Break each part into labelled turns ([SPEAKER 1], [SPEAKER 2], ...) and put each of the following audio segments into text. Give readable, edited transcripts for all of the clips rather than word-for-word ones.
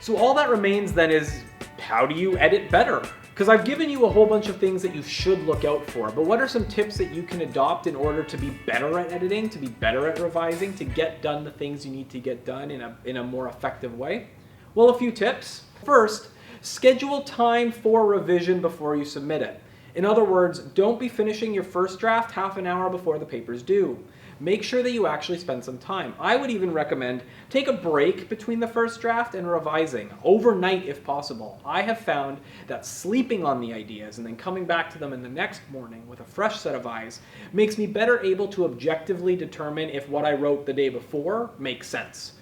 [SPEAKER 1] So all that remains then is, how do you edit better? Because I've given you a whole bunch of things that you should look out for, but what are some tips that you can adopt in order to be better at editing, to be better at revising, to get done the things you need to get done in a more effective way? Well, a few tips. First, schedule time for revision before you submit it. In other words, don't be finishing your first draft half an hour before the paper's due. Make sure that you actually spend some time. I would even recommend take a break between the first draft and revising, overnight if possible. I have found that sleeping on the ideas and then coming back to them in the next morning with a fresh set of eyes makes me better able to objectively determine if what I wrote the day before makes sense.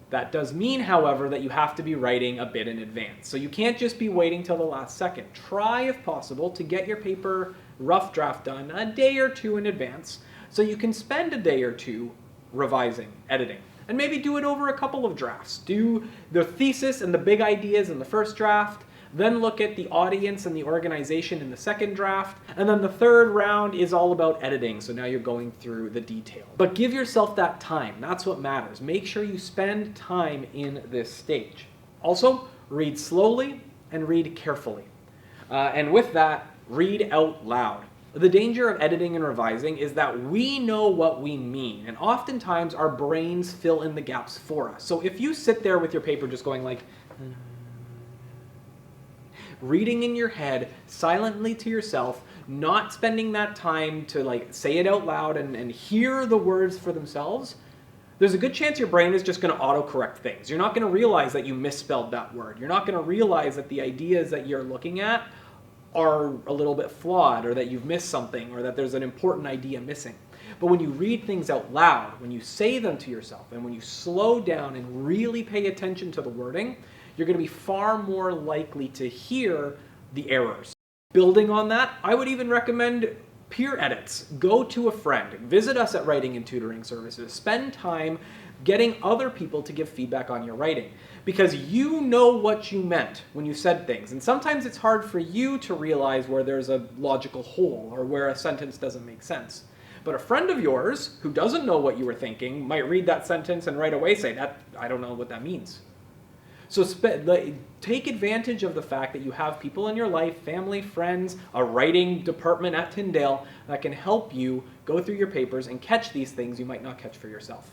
[SPEAKER 1] That does mean, however, that you have to be writing a bit in advance. So you can't just be waiting till the last second. Try, if possible, to get your paper rough draft done a day or two in advance, so you can spend a day or two revising, editing, and maybe do it over a couple of drafts. Do the thesis and the big ideas in the first draft, then look at the audience and the organization in the second draft, and then the third round is all about editing, so now you're going through the detail. But give yourself that time, that's what matters. Make sure you spend time in this stage. Also, read slowly and read carefully. And with that, read out loud. The danger of editing and revising is that we know what we mean, and oftentimes our brains fill in the gaps for us. So if you sit there with your paper just going like, reading in your head silently to yourself, not spending that time to like say it out loud and hear the words for themselves, there's a good chance your brain is just going to autocorrect things. You're not going to realize that you misspelled that word. You're not going to realize that the ideas that you're looking at are a little bit flawed, or that you've missed something, or that there's an important idea missing. But when you read things out loud, when you say them to yourself, and when you slow down and really pay attention to the wording, you're going to be far more likely to hear the errors. Building on that, I would even recommend peer edits. Go to a friend. Visit us at Writing and Tutoring Services. Spend time getting other people to give feedback on your writing, because you know what you meant when you said things. And sometimes it's hard for you to realize where there's a logical hole or where a sentence doesn't make sense. But a friend of yours who doesn't know what you were thinking might read that sentence and right away say, I don't know what that means. So take advantage of the fact that you have people in your life, family, friends, a writing department at Tyndale that can help you go through your papers and catch these things you might not catch for yourself.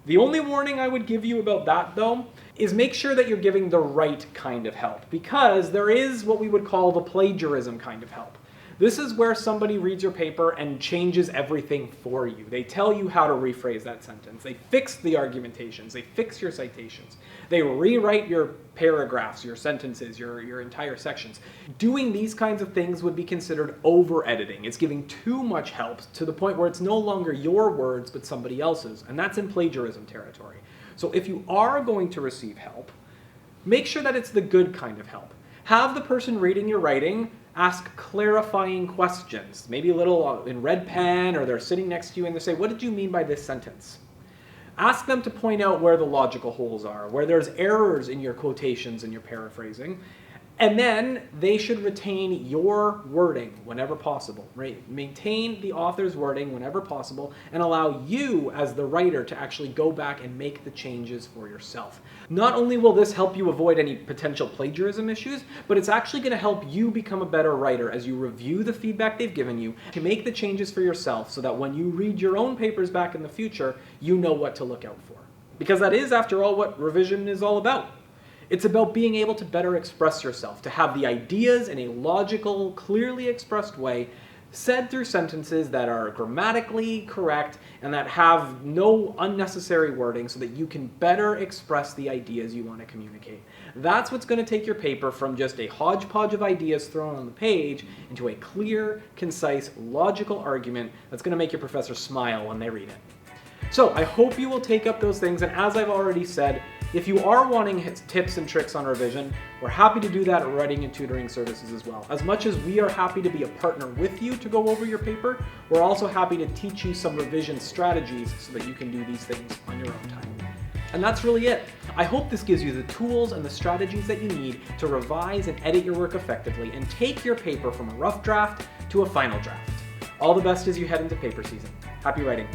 [SPEAKER 1] The only warning I would give you about that, though, is make sure that you're giving the right kind of help, because there is what we would call the plagiarism kind of help. This is where somebody reads your paper and changes everything for you. They tell you how to rephrase that sentence. They fix the argumentations. They fix your citations. They rewrite your paragraphs, your sentences, your entire sections. Doing these kinds of things would be considered over-editing. It's giving too much help to the point where it's no longer your words but somebody else's, and that's in plagiarism territory. So if you are going to receive help, make sure that it's the good kind of help. Have the person reading your writing ask clarifying questions, maybe a little in red pen, or they're sitting next to you and they say, what did you mean by this sentence? Ask them to point out where the logical holes are, where there's errors in your quotations and your paraphrasing, and then they should retain your wording whenever possible, right? Maintain the author's wording whenever possible and allow you as the writer to actually go back and make the changes for yourself. Not only will this help you avoid any potential plagiarism issues, but it's actually going to help you become a better writer as you review the feedback they've given you to make the changes for yourself, so that when you read your own papers back in the future, you know what to look out for. Because that is, after all, what revision is all about. It's about being able to better express yourself, to have the ideas in a logical, clearly expressed way, said through sentences that are grammatically correct and that have no unnecessary wording, so that you can better express the ideas you want to communicate. That's what's going to take your paper from just a hodgepodge of ideas thrown on the page into a clear, concise, logical argument that's going to make your professor smile when they read it. So I hope you will take up those things, and as I've already said, if you are wanting tips and tricks on revision, we're happy to do that at Writing and Tutoring Services as well. As much as we are happy to be a partner with you to go over your paper, we're also happy to teach you some revision strategies so that you can do these things on your own time. And that's really it. I hope this gives you the tools and the strategies that you need to revise and edit your work effectively and take your paper from a rough draft to a final draft. All the best as you head into paper season. Happy writing.